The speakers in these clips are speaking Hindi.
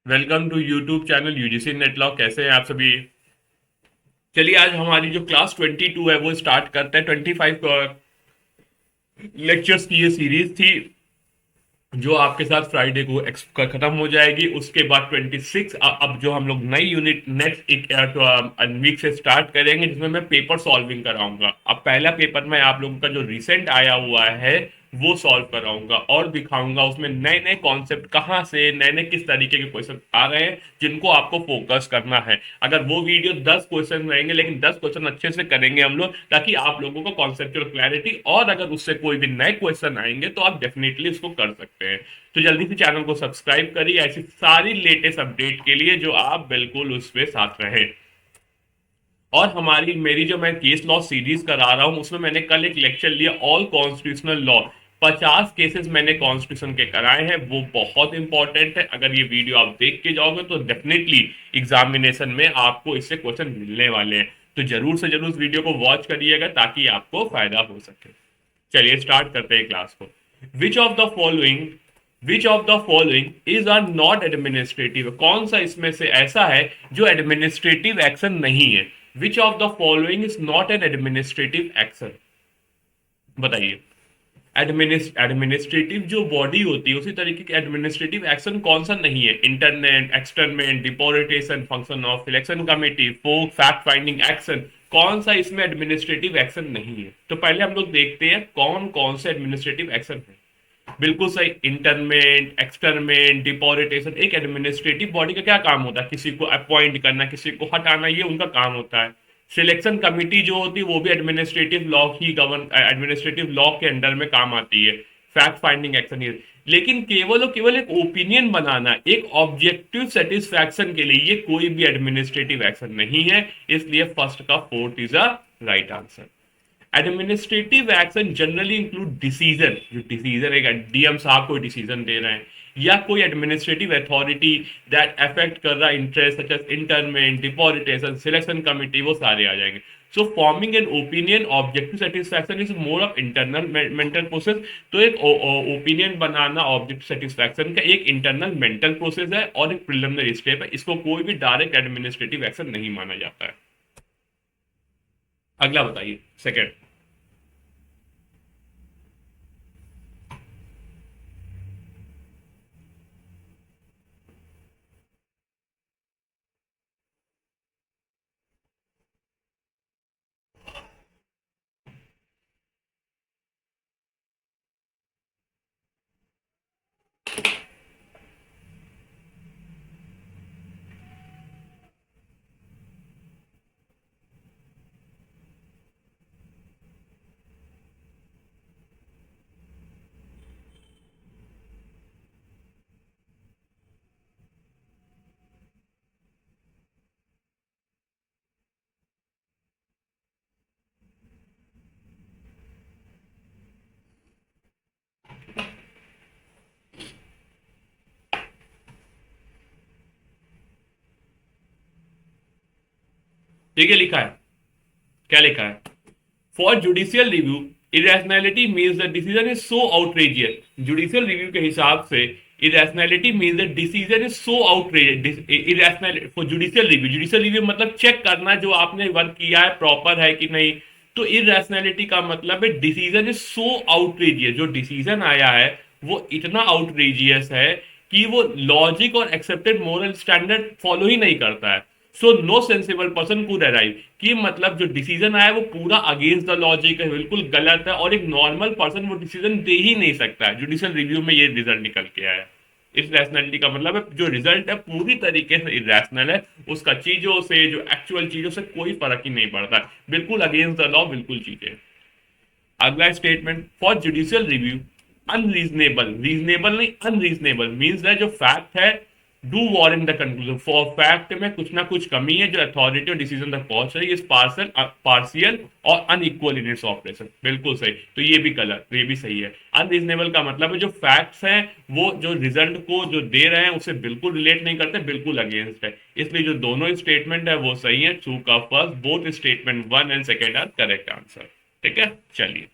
Welcome to YouTube channel UGC NET log. कैसे हैं आप सभी। चलिए आज हमारी जो क्लास 22 है वो स्टार्ट करते हैं। 25 लेक्चर्स की ये सीरीज थी जो आपके साथ फ्राइडे को खत्म हो जाएगी। उसके बाद 26 अब जो हम लोग नई यूनिट नेक्स्ट एक वीक से स्टार्ट करेंगे जिसमें मैं पेपर सॉल्विंग कराऊंगा। अब पहला पेपर में आप लोगों का जो रिसेंट आया हुआ है वो सॉल्व कराऊंगा और दिखाऊंगा उसमें नए नए कॉन्सेप्ट कहाँ से नए नए किस तरीके के क्वेश्चन आ रहे हैं जिनको आपको फोकस करना है। अगर वो वीडियो 10 क्वेश्चन रहेंगे लेकिन 10 क्वेश्चन अच्छे से करेंगे हम लोग ताकि आप लोगों को कॉन्सेप्चुअल क्लैरिटी, और अगर उससे कोई भी नए क्वेश्चन आएंगे तो आप डेफिनेटली उसको कर सकते हैं। तो जल्दी से चैनल को सब्सक्राइब करिए ऐसी सारी लेटेस्ट अपडेट के लिए जो आप बिल्कुल उस पर साथ रहे। और हमारी मेरी जो मैं केस लॉ सीरीज करा रहा हूं उसमें मैंने कल एक लेक्चर लिया ऑल कॉन्स्टिट्यूशनल लॉ। 50 केसेस मैंने कॉन्स्टिट्यूशन के कराए हैं, वो बहुत इंपॉर्टेंट है। अगर ये वीडियो आप देख के जाओगे तो डेफिनेटली एग्जामिनेशन में आपको इससे क्वेश्चन मिलने वाले हैं। तो जरूर से जरूर इस वीडियो को वॉच करिएगा ताकि आपको फायदा हो सके। चलिए स्टार्ट करते हैं क्लास को। Which of the following which of the following is are not administrative, कौन सा इसमें से ऐसा है जो एडमिनिस्ट्रेटिव एक्शन नहीं है। विच of the following is not an administrative action, बताइए। एडमिनिस्ट्रेटिव जो बॉडी होती है उसी तरीके की एडमिनिस्ट्रेटिव एक्शन कौन सा नहीं है। Internment, externment, deportation, function of selection committee, folk fact finding action, कौन सा इसमें एडमिनिस्ट्रेटिव एक्शन नहीं है। तो पहले हम लोग देखते हैं कौन कौन से एडमिनिस्ट्रेटिव एक्शन है। बिल्कुल सही, इंटरमेंट, एक्सटर्नमेंट, डिपोर्टेशन। एक एडमिनिस्ट्रेटिव बॉडी का क्या काम होता है, किसी को अपॉइंट करना, किसी को हटाना, ये उनका काम होता है। सिलेक्शन कमिटी जो होती है वो भी एडमिनिस्ट्रेटिव लॉ ही गवर्न एडमिनिस्ट्रेटिव लॉ के अंडर में काम आती है। फैक्ट फाइंडिंग एक्शन ये, लेकिन केवल और केवल एक ओपिनियन बनाना एक ऑब्जेक्टिव सेटिस्फैक्शन के लिए ये कोई भी एडमिनिस्ट्रेटिव एक्शन नहीं है। इसलिए फर्स्ट का fourth is a right answer. Administrative action generally include decision, जो डिसीजन एक डीएम साहब कोई डिसीजन दे रहे हैं या कोई एडमिनिस्ट्रेटिव अथॉरिटी दैट अफेक्ट कर रहा interest such as internment, deportation, selection committee, वो सारे आ जाएंगे। So forming an opinion objective satisfaction is more of internal mental process. तो एक ओपिनियन बनाना ऑब्जेक्टिव सेटिस्फैक्शन का एक इंटरनल मेंटल प्रोसेस है और एक प्रिलिमिनरी स्टेप है। इसको कोई भी डायरेक्ट एडमिनिस्ट्रेटिव एक्शन नहीं माना जाता है। अगला बताइए, सेकेंड। ठीक है, लिखा है। क्या लिखा है? For judicial review irrationality means the decision is so outrageous. Judicial review के हिसाब से irrationality means the decision is so outrageous. Irrational for judicial review मतलब चेक करना जो आपने वर्क किया है प्रॉपर है कि नहीं। तो इरेशनैलिटी का मतलब है डिसीजन इज सो आउटरेजियस, जो डिसीजन आया है वो इतना आउटरेजियस है कि वो लॉजिक और एक्सेप्टेड मोरल स्टैंडर्ड फॉलो ही नहीं करता है। So no sensible person could arrive, कि मतलब जो डिसीजन आया वो पूरा अगेंस्ट द लॉजिक है, बिल्कुल गलत है और एक नॉर्मल पर्सन वो डिसीजन दे ही नहीं सकता है। जुडिशियल रिव्यू में ये रिजल्ट निकल के आया। इस रैशनैलिटी का मतलब है जो रिजल्ट है पूरी तरीके से इरेशनल है, उसका चीजों से जो एक्चुअल चीजों से कोई फर्क ही नहीं पड़ता, बिल्कुल अगेंस्ट द लॉ बिल्कुल चीजें। अगला statement, for judicial review unreasonable, reasonable नहीं अनरीजनेबल मीन्स है जो फैक्ट है do warrant the conclusion. For fact में कुछ ना कुछ कमी है जो अथॉरिटी और डिसीजन तक पहुंच रही है, इस पार्शियल और अनइक्वल इन इट्स ऑपरेशन। बिल्कुल सही, तो ये भी गलत, ये भी सही है। अनरीजनेबल का मतलब है जो फैक्ट्स हैं वो जो रिजल्ट को जो दे रहे हैं उससे बिल्कुल रिलेट नहीं करते, बिल्कुल अगेंस्ट है। इसलिए जो दोनों स्टेटमेंट है वो सही है। टू का first both statement one and second are correct answer. ठीक है, चलिए।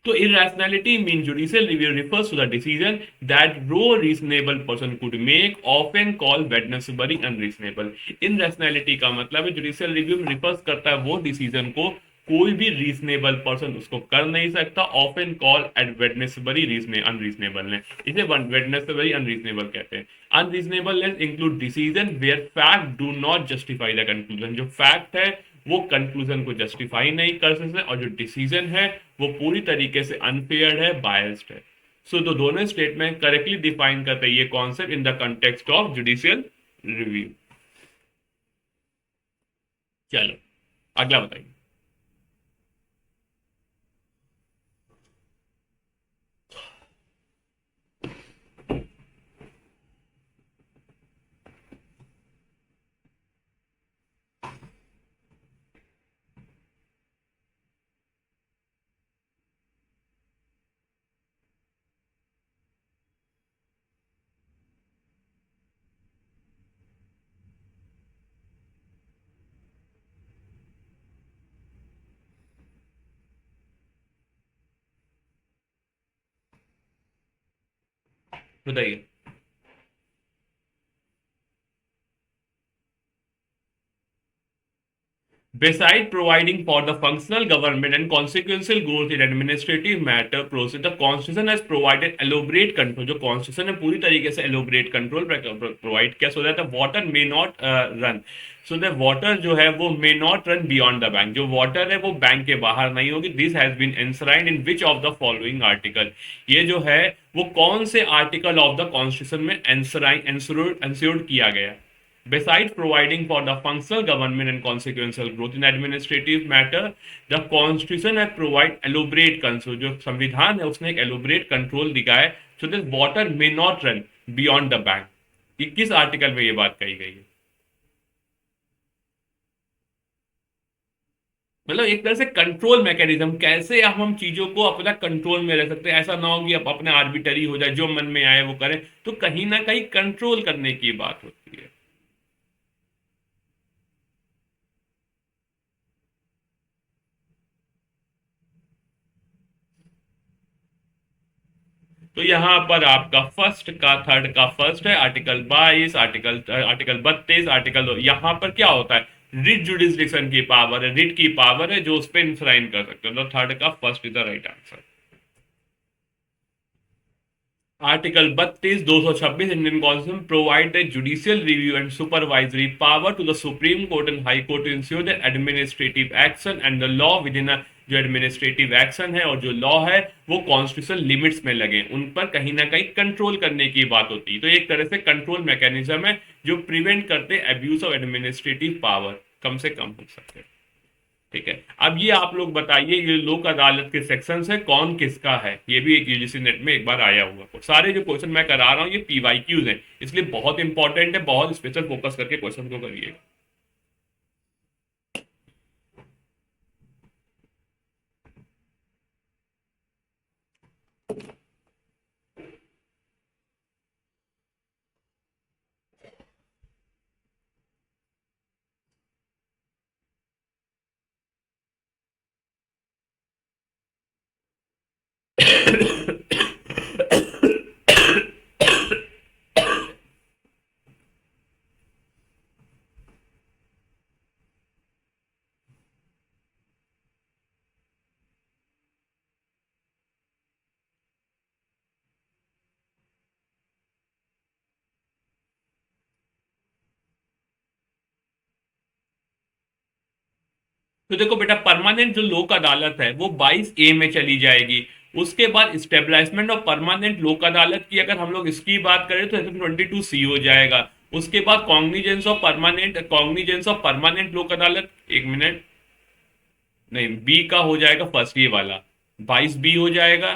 तो irrationality means judicial review refers to the decision that no reasonable person could make, often called Wednesbury unreasonable. Irrationality का मतलब है judicial review में refers करता है वो decision को कोई भी रीजनेबल पर्सन उसको कर नहीं सकता, often call at Wednesbury unreasonable ने इसे वेडनेसबरी अनरीजनेबल कहते हैं। Unreasonableness include decision where fact do not justify the conclusion, जो फैक्ट है वो कंक्लूजन को जस्टिफाई नहीं कर सकते, और जो डिसीजन है वो पूरी तरीके से अनफेयर है, बायस्ड है। सो तो दोनों स्टेटमेंट करेक्टली डिफाइन करते हैं ये concept in the context of judicial review. चलो अगला बताइए। बताइए। Besides providing for the functional government and consequential growth in administrative matter process, the constitution has provided elaborate control. जो constitution है पूरी तरीके से elaborate control provide किया, so that the water may not run. So the water जो है वो may not run beyond the bank. जो water है वो बैंक के बाहर नहीं होगी. This has been enshrined in which of the following article? ये जो है वो कौन से article of the constitution में enshrined किया गया? Besides providing for the functional government and consequential growth in administrative matter, the constitution has provide elaborate control. जो संविधान है उसने एक elaborate control दिया है, so that water may not run beyond the bank. ये किस आर्टिकल में ये बात कही गई है? मतलब एक तरह से कंट्रोल मैकेनिज्म, कैसे हम चीजों को अपना कंट्रोल में रख सकते हैं, ऐसा ना हो कि अब अपने आर्बिटरी हो जाए, जो मन में आए वो करें, तो कहीं ना कहीं कंट्रोल करने की बात होती है। तो यहां पर आपका फर्स्ट का थर्ड का फर्स्ट है आर्टिकल 22, आर्टिकल 32, आर्टिकल यहां पर क्या होता है, रिट जुडिस्डिक्शन की पावर है, रिट की पावर है जो उस पर इंश्राइन कर सकते हो। तो थर्ड का first is the right answer. Article 32 226 Indian constitution provide the judicial review and supervisory power to the supreme court and high court to ensure the administrative action and the law within जो एडमिनिस्ट्रेटिव एक्शन है और जो लॉ है वो कॉन्स्टिट्यूशन लिमिट्स में लगे, उन पर कहीं ना कहीं कंट्रोल करने की बात होती है। तो एक तरह से कंट्रोल मैकेनिज्म है जो प्रिवेंट करते एब्यूज ऑफ एडमिनिस्ट्रेटिव पावर कम से कम हो सके। ठीक है, अब ये आप लोग बताइए ये लोक अदालत के सेक्शन है कौन किसका है, ये भी एक यूजीसी नेट में एक बार आया हुआ। सारे जो क्वेश्चन मैं करा रहा हूँ ये पीवाईक्यूज हैं, इसलिए बहुत इंपॉर्टेंट है, बहुत स्पेशल फोकस करके क्वेश्चन को करिए। तो देखो बेटा, परमानेंट जो लोक अदालत है वो 22A में चली जाएगी। उसके बाद स्टेब्लिशमेंट ऑफ परमानेंट लोक अदालत की अगर हम लोग इसकी बात करें तो 22C हो जाएगा। उसके बाद कॉग्निजेंस ऑफ परमानेंट लोक अदालत, एक मिनट, नहीं बी का हो जाएगा फर्स्ट, ये वाला 22B हो जाएगा,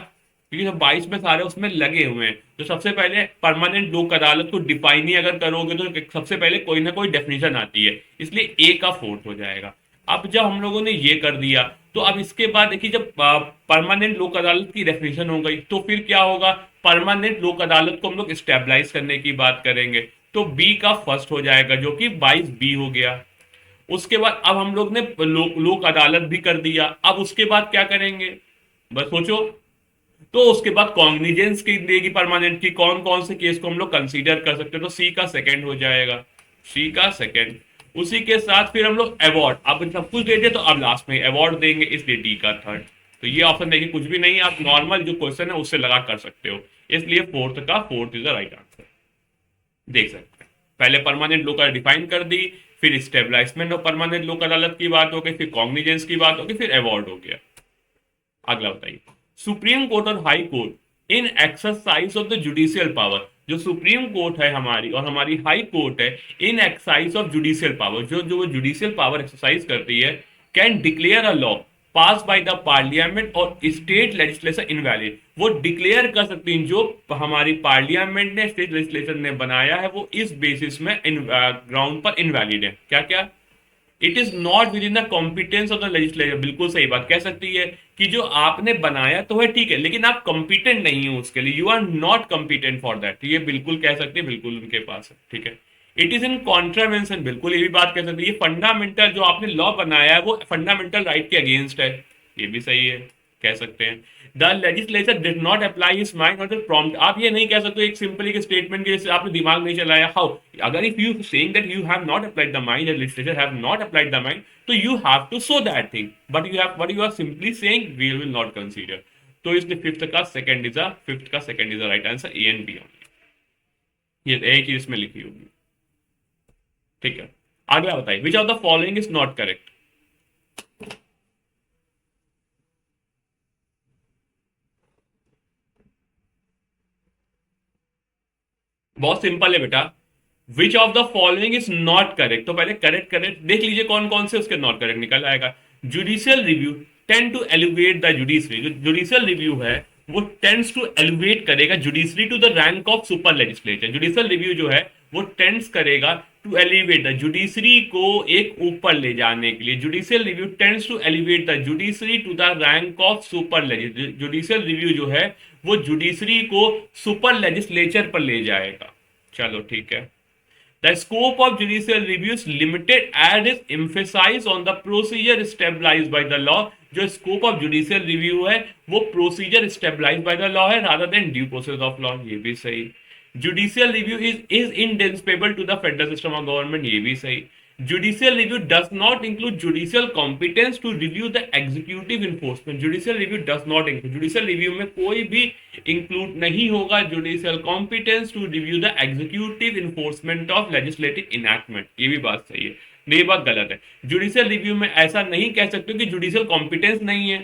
क्योंकि सब 22 में सारे उसमें लगे हुए हैं। तो सबसे पहले परमानेंट लोक अदालत को डिफाइन ही अगर करोगे तो सबसे पहले कोई ना कोई डेफिनेशन आती है, इसलिए ए का फोर्थ हो जाएगा। अब जब हम लोगों ने ये कर दिया तो अब इसके बाद देखिए जब परमानेंट लोक अदालत की डेफिनेशन हो गई तो फिर क्या होगा, परमानेंट लोक अदालत को हम लोग स्टेबलाइज करने की बात करेंगे, तो बी का फर्स्ट हो जाएगा जो कि 22B हो गया। उसके बाद अब हम लोग ने लोक अदालत भी कर दिया, अब उसके बाद क्या करेंगे, बस सोचो, तो उसके बाद कॉग्निजेंस की देगी परमानेंट की, कौन कौन से केस को हम लोग कंसीडर कर सकते हैं, तो सी का सेकंड हो जाएगा, सी का सेकंड। उसी के साथ फिर हम लोग अवार्ड, अब सब कुछ दे दिया तो अब लास्ट में अवार्ड देंगे, इसलिए डी का थर्ड। तो ये ऑप्शन देखिए कुछ भी नहीं है, आप नॉर्मल जो क्वेश्चन है उससे लगा कर सकते हो, इसलिए फोर्थ का fourth is the right answer. देख सकते हैं पहले परमानेंट लोकल डिफाइन कर दी, फिर स्टेबलाइजमेंट ऑफ परमानेंट लोकल अदालत की बात हो गई, फिर कॉग्निजेंस की बात हो गई, फिर अवार्ड हो गया। अगला बताइए, सुप्रीम कोर्ट और high court in exercise of the judicial power, जो सुप्रीम कोर्ट है हमारी और हमारी हाई कोर्ट है, इन एक्सरसाइज ऑफ जुडिशियल पावर, जो जो जुडिशियल पावर एक्सरसाइज करती है, can declare a law pass by the parliament और स्टेट लेजिस्लेशन इनवैलिड, वो डिक्लेयर कर सकती हैं जो हमारी पार्लियामेंट ने स्टेट लेजिस्लेशन ने बनाया है वो इस बेसिस में ग्राउंड पर इनवैलिड है। क्या क्या? It is not with in the competence of the legislature, बिल्कुल सही बात कह सकती है कि जो आपने बनाया तो है ठीक है, लेकिन आप कॉम्पिटेंट नहीं हो उसके लिए, you are not competent for that, ये बिल्कुल कह सकते हैं, बिल्कुल उनके पास है, ठीक है। इट इज इन कॉन्ट्रावेंशन, बिल्कुल ये भी बात कह सकते हैं, ये फंडामेंटल जो आपने लॉ बनाया है वो फंडामेंटल राइट के अगेंस्ट है, ये भी सही है, कह सकते हैं। The legislature did not apply his mind और द प्रॉम्प्ट, आप ये नहीं कह सकते एक सिंपली स्टेटमेंट के जैसे आपने दिमाग नहीं चलाया, हाउ, अगर if you saying that you have not applied the mind, the legislature have not applied the mind, तो you have to show that thing, but you have, but you are simply saying we will not consider. तो इसलिए फिफ्थ का second is the right answer, A and B only, ये एक चीज इसमें लिखी होगी, ठीक है। अगला बताइए, विच of the following is not correct. बहुत सिंपल है बेटा, विच of the following is not correct, तो पहले करेक्ट करेक्ट देख लीजिए कौन कौन से उसके नॉट करेक्ट निकल आएगा। Judicial review tend to elevate the judiciary, जो जुडिशियल रिव्यू है वो टेंड्स टू एलिवेट करेगा judiciary to the rank of super legislature, judicial review जो है वो टेंड्स करेगा टू एलिवेट द जुडिशरी को एक ऊपर ले जाने के लिए, judicial review tends to elevate the judiciary to the rank of super legislature, judicial review जो है वो जुडिशरी को सुपर लेजिस्लेचर पर ले जाएगा। चलो ठीक है। The scope of judicial review is limited and is emphasized on the procedure established by the law, जो scope of judicial review है वो procedure established by the law है rather than due process of law, ये भी सही। judicial review is indispensable to the federal system of government, ये भी सही। judicial review does not include judicial competence to review the executive enforcement, judicial review does not include, judicial review में कोई भी इंक्लूड नहीं होगा judicial competence to review the executive enforcement of legislative enactment, ये भी बात सही है। नहीं, ये बात गलत है, जुडिशियल रिव्यू में ऐसा नहीं कह सकते कि जुडिशियल कॉम्पिटेंस नहीं है,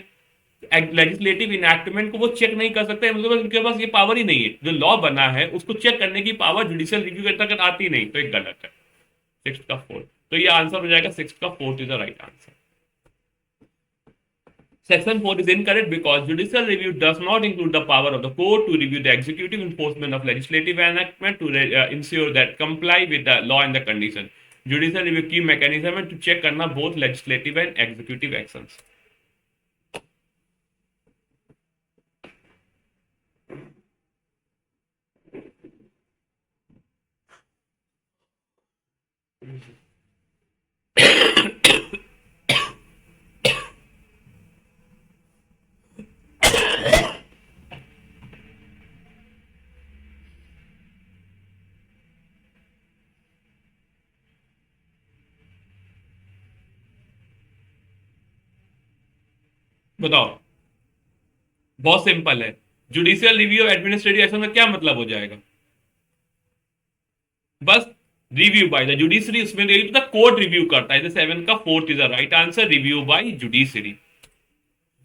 लेजिस्लेटिव इनैक्टमेंट को वो चेक नहीं कर सकते, मतलब उनके पास ये पावर ही नहीं है, जो लॉ बना है उसको चेक करने की पावर जुडिशियल रिव्यू के अंतर्गत आती नहीं, तो एक गलत है। सिक्स का फोर्थ, तो ये आंसर हो जाएगा सिक्स का fourth is the right answer. Section 4 is incorrect because judicial review does not include the power of the court to review the executive enforcement of legislative enactment to ensure that comply with the law and the condition. Judicial review की mechanism है to check करना both legislative and executive actions. बताओ, बहुत सिंपल है, judicial review of administrative action का क्या मतलब हो जाएगा, बस रिव्यू बाय द जुडिशरी, उसमें द कोर्ट रिव्यू करता है, सेवन का fourth is the right answer, review by judiciary.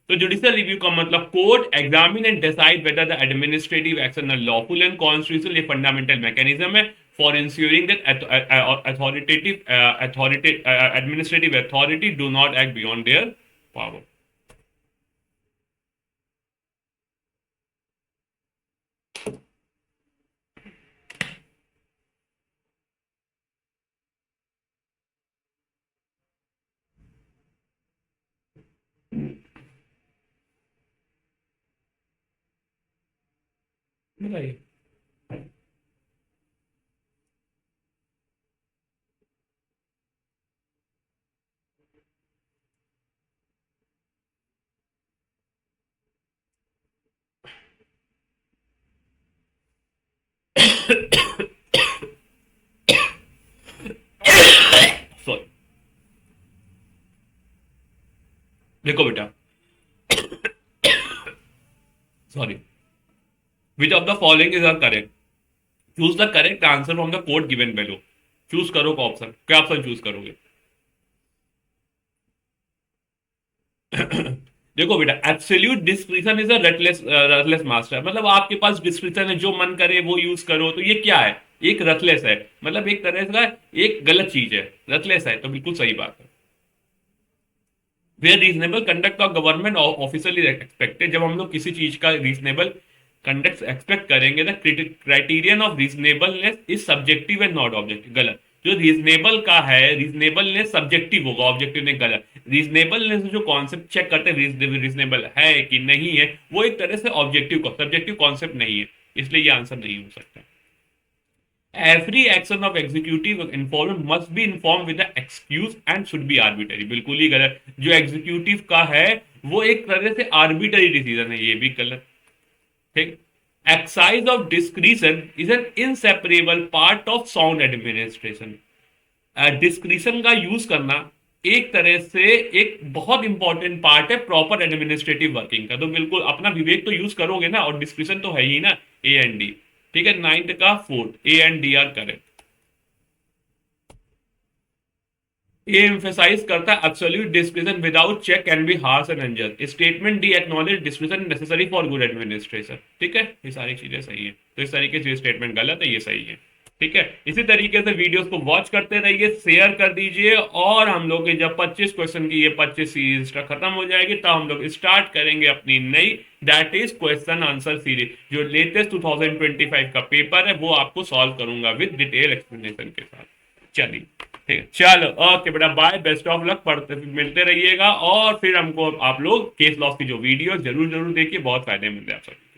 तो जुडिशियल रिव्यू का मतलब court examine and decide whether the administrative action are lawful and constitutional, ये फंडामेंटल मैकेनिज्म है for ensuring that authority administrative authority do not act beyond their power. बताइए। सॉरी, देखो बेटा, sorry, which of the following is are correct, choose the correct answer from the code given below. Choose करो का ऑप्शन, क्या ऑप्शन चूज करोगे? देखो बेटा, absolute discretion is a ruthless master, मतलब आपके पास डिस्क्रिशन है, जो मन करे वो यूज करो, तो ये क्या है? एक रटलेस है, मतलब एक तरह का एक गलत चीज है, रटलेस है, तो बिल्कुल सही बात है। Where reasonable conduct of government official is expected, जब हम लोग किसी चीज का रीजनेबल कंडक्ट एक्सपेक्ट करेंगे, the criterion of reasonableness is subjective and not objective, गलत। जो रीजनेबल का है, रीजनेबलनेस सब्जेक्टिव होगा, ऑब्जेक्टिव नहीं, गलत। रीजनेबलनेस जो कॉन्सेप्ट चेक करते हैं रीजनेबल है कि नहीं है, वो एक तरह से ऑब्जेक्टिव सब्जेक्टिव कॉन्सेप्ट नहीं है, इसलिए ये आंसर नहीं हो सकता। Every action of executive involvement must be informed with the excuse and should be arbitrary, बिल्कुल ही गलत। जो एग्जीक्यूटिव का है वो एक तरह से आर्बिटरी डिसीजन है, ये भी गलत। ठीक। Excise of discretion is an inseparable part of sound administration, discretion का यूज करना एक तरह से एक बहुत इंपॉर्टेंट पार्ट है प्रॉपर एडमिनिस्ट्रेटिव वर्किंग का, तो बिल्कुल अपना विवेक तो यूज करोगे ना, और डिस्क्रिशन तो है ही ना, ए एंड डी। ठीक है, 9th का 4th, A and D are correct. A emphasize करता है absolute discretion without check can be harsh and unjust, statement D acknowledge discretion necessary for good administration. ठीक है, ये सारी चीजें सही है, तो इस तरीके से स्टेटमेंट गलत है, ये सही है। ठीक है, इसी तरीके से वीडियोस को वॉच करते रहिए, शेयर कर दीजिए, और हम लोग जब 25 क्वेश्चन की ये 25 सीरीज खत्म हो जाएगी, तब हम लोग स्टार्ट करेंगे अपनी नई, that is question answer series. जो लेटेस्ट 2025 का पेपर है वो आपको सॉल्व करूंगा विद डिटेल एक्सप्लेनेशन के साथ। चलिए, ठीक है, चलो ओके बेटा, बाय, बेस्ट ऑफ लक, पढ़ते मिलते रहिएगा, और फिर हमको आप लोग केस लॉस की जो वीडियो जरूर जरूर देखिए, बहुत फायदे मिलते हैं आप सभी।